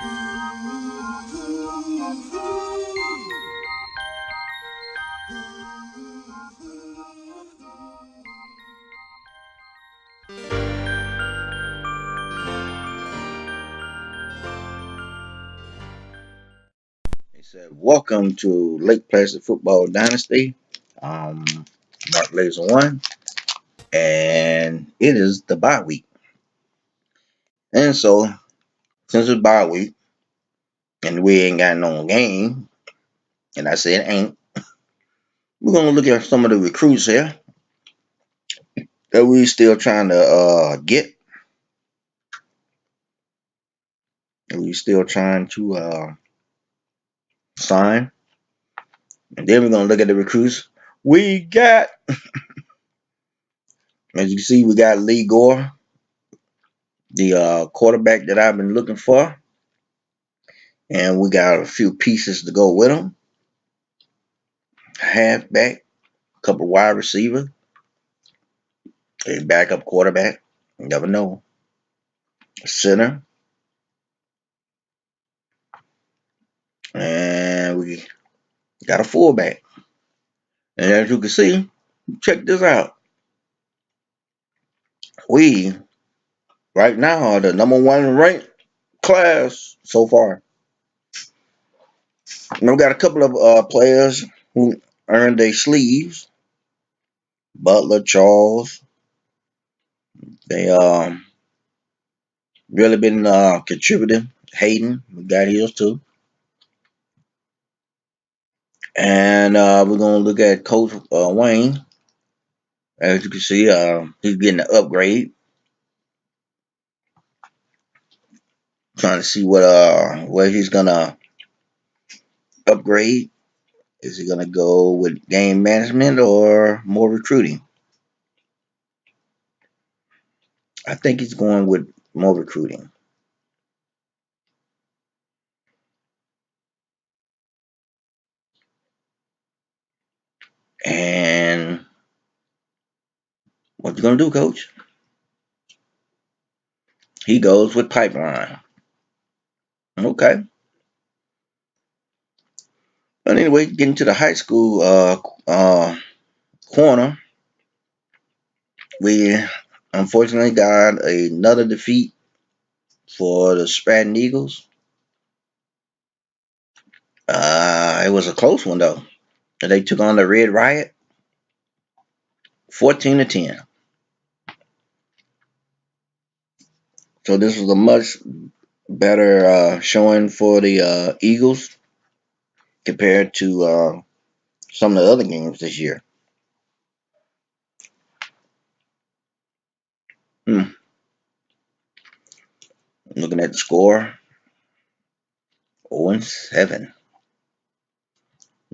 He said, "Welcome to Lake Placid Football Dynasty. Mark Laser One, and it is the bye week. And so, since it's bye week and we ain't got no game, and I said ain't, we're gonna look at some of the recruits here that we still trying to get, and we still trying to sign, and then we're gonna look at the recruits we got. As you can see, we got Lee Gore, the quarterback that I've been looking for, and we got a few pieces to go with him. Halfback, a couple wide receiver, a backup quarterback. You never know. A center, and we got a fullback. And as you can see, check this out. We right now are the number one ranked class so far. And we got a couple of players who earned their sleeves. Butler, Charles. They really been contributing. Hayden, we got his too. And we're gonna look at Coach Wayne. As you can see, he's getting an upgrade. Trying to see what he's gonna upgrade. Is he gonna go with game management or more recruiting? I think he's going with more recruiting. And what you gonna do, Coach? He goes with pipeline. Okay. But anyway, getting to the high school corner, we unfortunately got another defeat for the Spartan Eagles. It was a close one though. They took on the Red Riot, 14-10. So this was a much better showing for the Eagles compared to some of the other games this year. Hmm. Looking at the score, 0-7.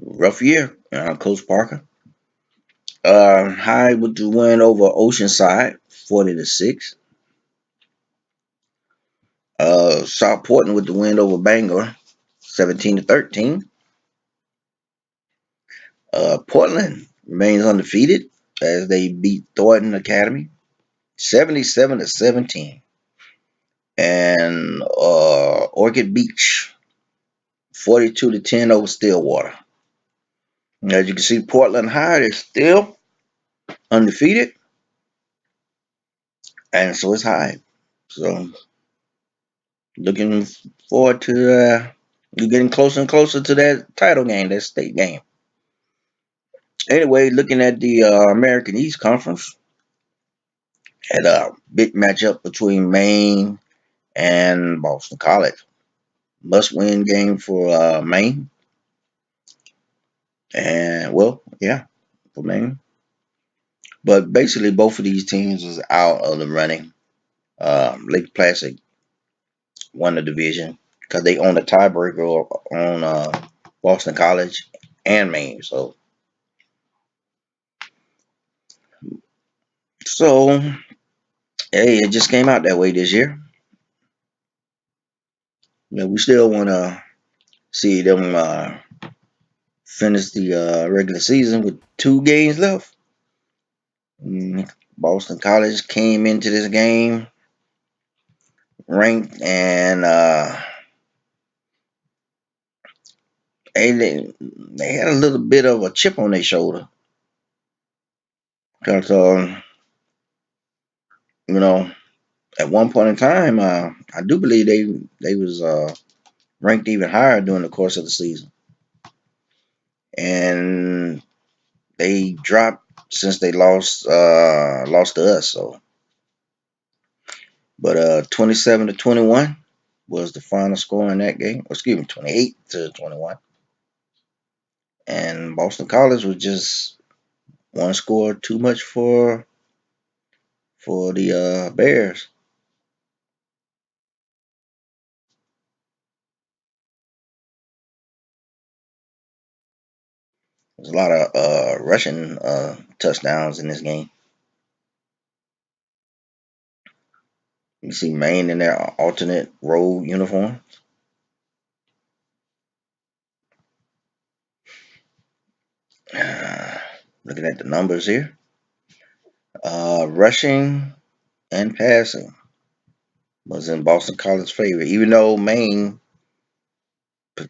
Rough year, Coach Parker. High with the win over Oceanside, 40-6. South Portland with the win over Bangor, 17-13. Portland remains undefeated as they beat Thornton Academy, 77-17. And Orchid Beach, 42-10 over Stillwater. As you can see, Portland High is still undefeated, and so is High. So looking forward to you getting closer and closer to that title game, that state game. Anyway, looking at the American East Conference, had a big matchup between Maine and Boston College. Must-win game for Maine, and well, yeah, for Maine. But basically, both of these teams was out of the running. Lake Placid won the division because they own a tiebreaker on Boston College and Maine. So hey, it just came out that way this year. We still want to see them finish the regular season with 2 games left. Boston College came into this game ranked, and they had a little bit of a chip on their shoulder because you know, at one point in time, I do believe they was ranked even higher during the course of the season, and they dropped since they lost to us. So, but 27-21 was the final score in that game. Excuse me, 28-21, and Boston College was just one score too much for the Bears. There's a lot of rushing touchdowns in this game. You see Maine in their alternate road uniform. Uh, Looking at the numbers here, rushing and passing was in Boston College's favor, even though Maine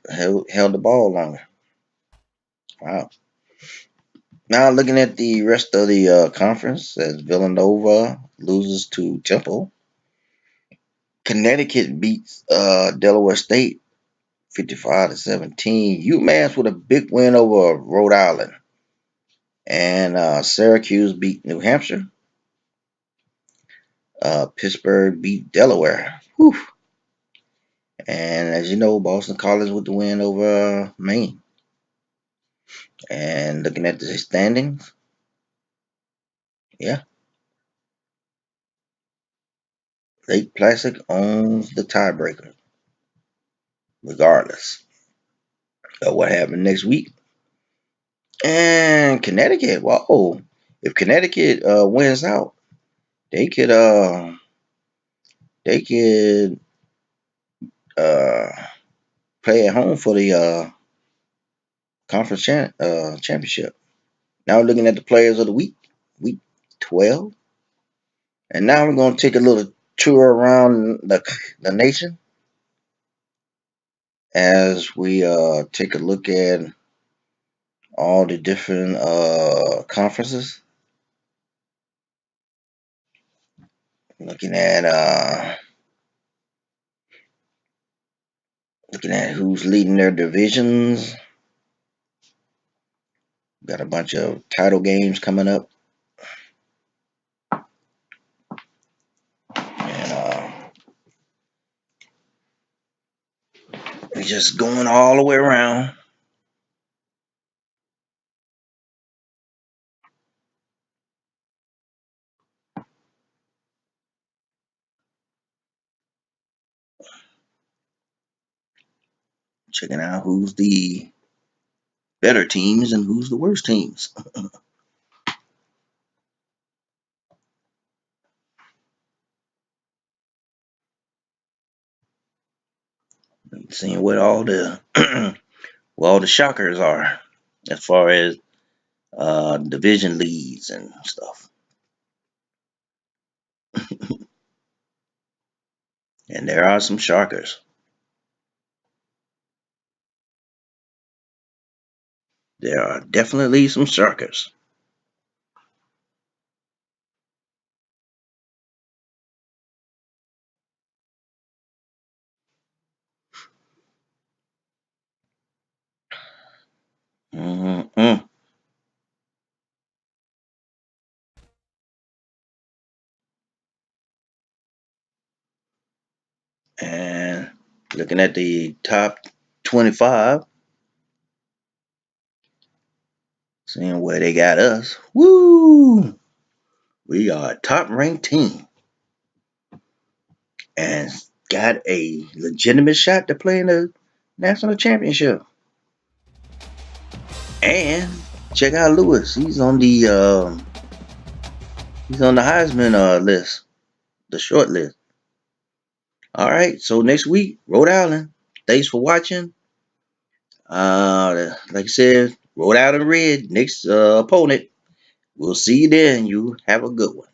held the ball longer. Wow. Now looking at the rest of the conference, as Villanova loses to Temple, Connecticut beats Delaware State 55-17. UMass with a big win over Rhode Island, and Syracuse beat New Hampshire. Pittsburgh beat Delaware. Whew. And as you know, Boston College with the win over Maine. And looking at the standings, yeah, Lake Placid owns the tiebreaker, regardless of what happened next week. And Connecticut, whoa, if Connecticut wins out, they could they could uh, play at home for the conference championship. Now looking at the players of the week 12, and now we're going to take a little tour around the nation as we take a look at all the different conferences. Looking at who's leading their divisions. Got a bunch of title games coming up, and we're just going all the way around. Checking out who's the better teams and who's the worst teams. Seeing what all the what all the shockers are as far as division leads and stuff. And there are some shockers. There are definitely some shockers. Mm-hmm. And looking at the top 25, seeing where they got us. Woo! We are a top ranked team and got a legitimate shot to play in the national championship. And check out Lewis. He's on the Heisman list, the short list. All right, so next week, Rhode Island. Thanks for watching. Like I said, Rhode Island Red, next opponent. We'll see you then. You have a good one.